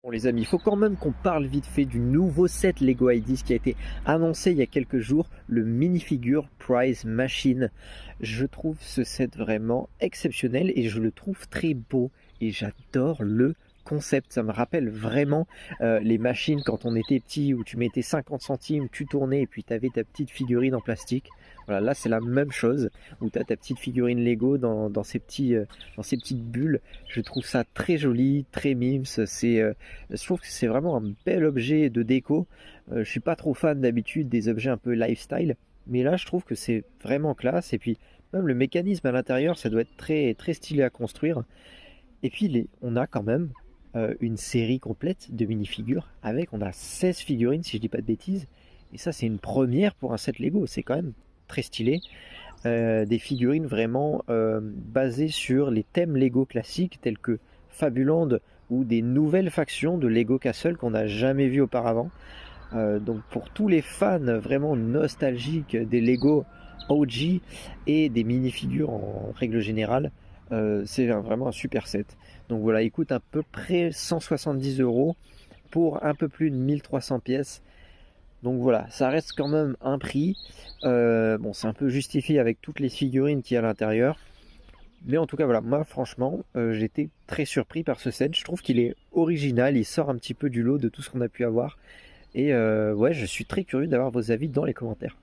Bon les amis, il faut quand même qu'on parle vite fait du nouveau set Lego Ideas qui a été annoncé il y a quelques jours, le minifigure Prize Machine. Je trouve ce set vraiment exceptionnel et je le trouve très beau et j'adore le concept. Ça me rappelle vraiment les machines quand on était petit où tu mettais 50 centimes, tu tournais et puis tu avais ta petite figurine en plastique. Voilà, là c'est la même chose où tu as ta petite figurine Lego dans ces dans ces petites bulles. Je trouve ça très joli, très mimes. Je trouve que c'est vraiment un bel objet de déco. Je suis pas trop fan d'habitude des objets un peu lifestyle, mais là je trouve que c'est vraiment classe. Et puis même le mécanisme à l'intérieur, ça doit être très, très stylé à construire. Et puis on a quand même une série complète de minifigures avec, on a 16 figurines si je dis pas de bêtises. Et ça c'est une première pour un set Lego, c'est quand même très stylé. Des figurines vraiment basées sur les thèmes Lego classiques tels que Fabuland ou des nouvelles factions de Lego Castle qu'on n'a jamais vues auparavant. Donc pour tous les fans vraiment nostalgiques des Lego OG et des minifigures en règle générale, c'est vraiment un super set. Donc voilà, il coûte à peu près 170 euros pour un peu plus de 1300 pièces. Donc voilà, ça reste quand même un prix. Bon, c'est un peu justifié avec toutes les figurines qu'il y a à l'intérieur. Mais en tout cas, voilà, moi franchement, j'étais très surpris par ce set. Je trouve qu'il est original, il sort un petit peu du lot de tout ce qu'on a pu avoir. Et ouais, je suis très curieux d'avoir vos avis dans les commentaires.